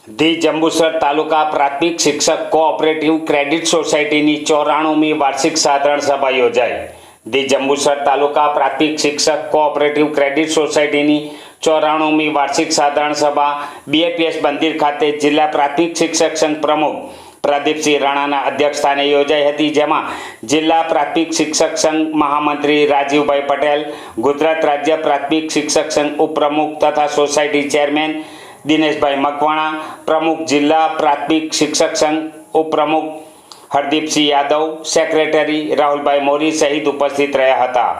The Jambusar તાલુકા પ્રાથમિક શિક્ષક cooperative credit સોસાયટીની 94મી વાર્ષિક સાધારણ સભા યોજાઈ। ધી જંબુસર તાલુકા પ્રાથમિક શિક્ષક કોઓપરેટિવ ક્રેડિટ સોસાયટીની 94મી વાર્ષિક સાધારણ સભા બીએપીએસ મંદિર ખાતે જિલ્લા પ્રાથમિક શિક્ષક સંઘ પ્રમુખ પ્રદીપસિંહ રાણાના અધ્યક્ષસ્થાને યોજાઈ હતી, જેમાં જિલ્લા પ્રાથમિક શિક્ષક સંઘ મહામંત્રી રાજીવભાઈ પટેલ, ગુજરાત રાજ્ય પ્રાથમિક શિક્ષક સંઘ ઉપપ્રમુખ તથા સોસાયટી ચેરમેન દિનેશભાઈ મકવાણા, પ્રમુખ જિલ્લા પ્રાથમિક શિક્ષક સંઘ ઉપપ્રમુખ હરદીપસિંહ યાદવ, સેક્રેટરી રાહુલભાઈ મોરી સહિત ઉપસ્થિત રહ્યા હતા।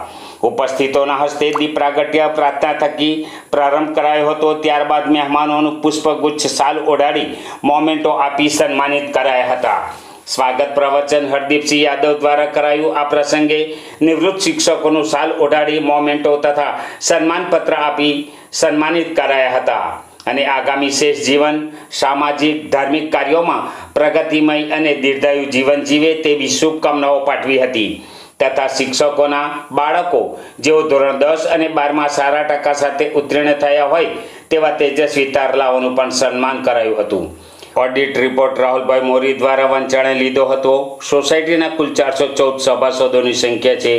ઉપસ્થિતોના હસ્તે દીપ પ્રાગટ્ય પ્રાર્થના થકી પ્રારંભ કરાયો હતો। ત્યારબાદ મહેમાનોનું પુષ્પગુચ્છ શાલ ઓઢાડી મોમેન્ટો આપી સન્માનિત કરાયા હતા। સ્વાગત પ્રવચન હરદીપસિંહ યાદવ દ્વારા કરાયું। આ પ્રસંગે નિવૃત્ત શિક્ષકોનું શાલ ઓઢાડી મોમેન્ટો તથા સન્માનપત્ર આપી સન્માનિત કરાયા હતા અને આગામી શેષ જીવન સામાજિક ધાર્મિક કાર્યોમાં પ્રગતિમય અને દીર્ઘાયુ જીવન જીવે તેવી શુભકામનાઓ પાઠવી હતી તથા શિક્ષકોના બાળકો જેઓ ધોરણ 10 અને 12માં સારા ટકા સાથે ઉત્તીર્ણ થયા હોય તેવા તેજસ્વી તારલાઓનું પણ સન્માન કરાયું હતું। ઓડિટ રિપોર્ટ રાહુલભાઈ મોરી દ્વારા વંચાણે લીધો હતો। સોસાયટીના કુલ 414 સભાસદોની સંખ્યા છે।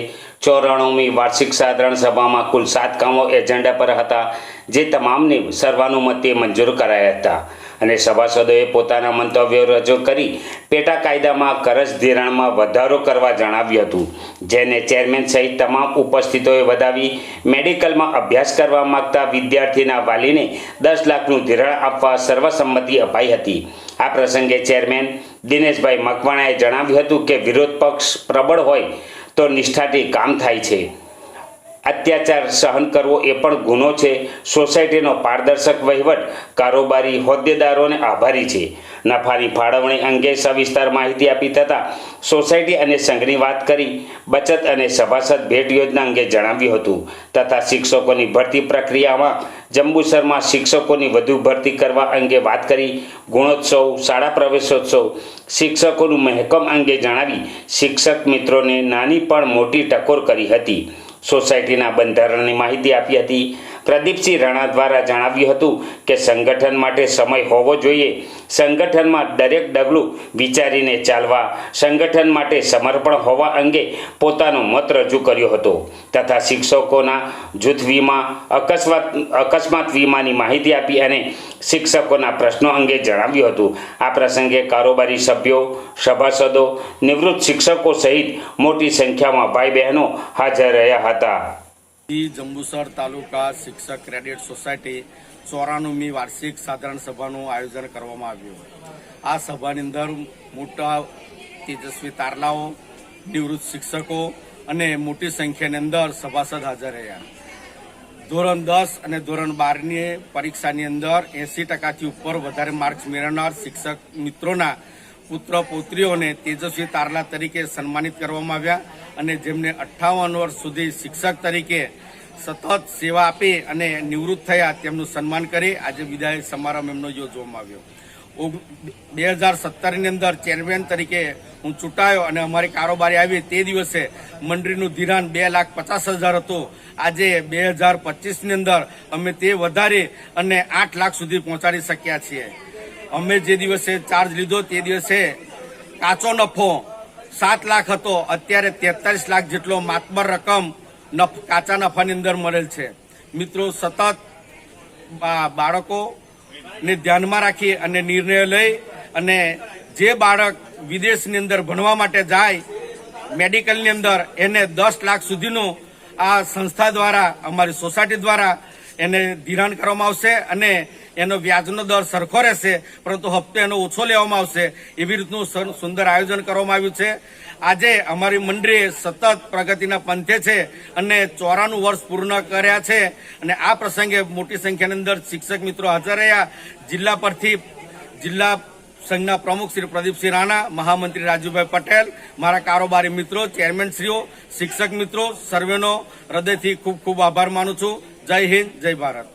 94મી વાર્ષિક સાધારણ સભામાં કુલ 7 કામો એજન્ડા પર હતા, જે તમામને સર્વાનુમતે મંજૂર કરાયા હતા અને સભાસદોએ પોતાના મંતવ્યો રજૂ કરી પેટા કાયદામાં કરજ ધિરાણમાં વધારો કરવા જણાવ્યું હતું, જેને ચેરમેન સહિત તમામ ઉપસ્થિતોએ વધાવી મેડિકલમાં અભ્યાસ કરવા માંગતા વિદ્યાર્થીના વાલીને 10 લાખનું ધિરાણ આપવા સર્વસંમતિ અપાઈ હતી। આ પ્રસંગે ચેરમેન દિનેશભાઈ મકવાણાએ જણાવ્યું હતું કે વિરોધ પક્ષ પ્રબળ હોય તો નિષ્ઠાથી કામ થાય છે। અત્યાચાર સહન કરવો એ પણ ગુનો છે। સોસાયટીનો પારદર્શક વહીવટ કારોબારી હોદ્દેદારોને આભારી છે। નફાની ફાળવણી અંગે સવિસ્તાર માહિતી આપી તથા સોસાયટી અને સંઘની વાત કરી બચત અને સભાસદ ભેટ યોજના અંગે જણાવ્યું હતું તથા શિક્ષકોની ભરતી પ્રક્રિયામાં જંબુસરમાં શિક્ષકોની વધુ ભરતી કરવા અંગે વાત કરી ગુણોત્સવ, શાળા પ્રવેશોત્સવ, શિક્ષકોનું મહેકમ અંગે જણાવી શિક્ષક મિત્રોને નાની પણ મોટી ટકોર કરી હતી। સોસાયટીના બંધારણની માહિતી આપી હતી। પ્રદીપસિંહ રાણા દ્વારા જણાવ્યું હતું કે સંગઠન માટે સમય હોવો જોઈએ। સંગઠનમાં દરેક ડગલું વિચારીને ચાલવા, સંગઠન માટે સમર્પણ હોવા અંગે પોતાનો મત રજૂ કર્યો હતો તથા શિક્ષકોના જૂથ વીમા, અકસ્માત વીમાની માહિતી આપી અને શિક્ષકોના પ્રશ્નો અંગે જણાવ્યું હતું। આ પ્રસંગે કારોબારી સભ્યો, સભાસદો, નિવૃત્ત શિક્ષકો સહિત મોટી સંખ્યામાં ભાઈ બહેનો હાજર રહ્યા હતા। જંબુસર તાલુકા શિક્ષક ક્રેડિટ સોસાયટી 94મી વાર્ષિક સાધારણ સભાનું આયોજન કરવામાં આવ્યું। આ સભાની અંદર મોટા તેજસ્વી તારલાઓ, નિવૃત્ત શિક્ષકો અને મોટી સંખ્યાની અંદર સભાસદ હાજર રહ્યા। ધોરણ 10 અને ધોરણ 12ની પરીક્ષાની અંદર 80%થી ઉપર વધારે માર્ક્સ મેળવનાર શિક્ષક મિત્રોના પુત્ર પૌત્રીઓને તેજસ્વી તારલા તરીકે સન્માનિત કરવામાં આવ્યા અને જેમને 58 વર્ષ સુધી શિક્ષક તરીકે સતત સેવા આપી અને નિવૃત્ત થયા તેમનું સન્માન કરી આજે વિદાય સમારંભ એમનો યોજવામાં આવ્યો। 2017ની અંદર ચેરમેન તરીકે હું ચૂંટાયો અને અમારી કારોબારી આવી તે દિવસે મંડળીનું ધિરાણ 2,50,000 હતું। આજે 2025ની અંદર અમે તે વધારી અને 8 લાખ સુધી પહોંચાડી શક્યા છીએ। અમે જે દિવસે ચાર્જ લીધો તે દિવસે કાચો નફો 7 લાખ હતો, અત્યારે 43 લાખ જેટલો માતબર રકમ કાચા નફાની અંદર મળેલ છે। મિત્રો, સતત બાળકોને ધ્યાનમાં રાખી અને નિર્ણય લઈ અને જે બાળક વિદેશની અંદર ભણવા માટે જાય મેડિકલની અંદર એને 10 લાખ સુધીનું આ સંસ્થા દ્વારા, અમારી સોસાયટી દ્વારા એને ધિરાણ કરવામાં આવશે અને એનો વ્યાજનો દર સરખો રહેશે, પરંતુ હપ્તો એનો ઓછો લેવામાં આવશે। એવી રીતનું સુંદર આયોજન કરવામાં આવ્યું છે। આજે અમારી મંડળી સતત પ્રગતિના પંથે છે અને 94 વર્ષ પૂર્ણ કર્યા છે અને આ પ્રસંગે મોટી સંખ્યાની અંદર શિક્ષક મિત્રો હાજર રહ્યા। જિલ્લા પરથી જિલ્લા સંઘના પ્રમુખ શ્રી પ્રદીપસિંહ રાણા, મહામંત્રી રાજીવભાઈ પટેલ, મારા કારોબારી મિત્રો, ચેરમેનશ્રીઓ, શિક્ષક મિત્રો, સર્વેનો હૃદયથી ખૂબ ખૂબ આભાર માનું છું। જય હિન્દ, જય ભારત।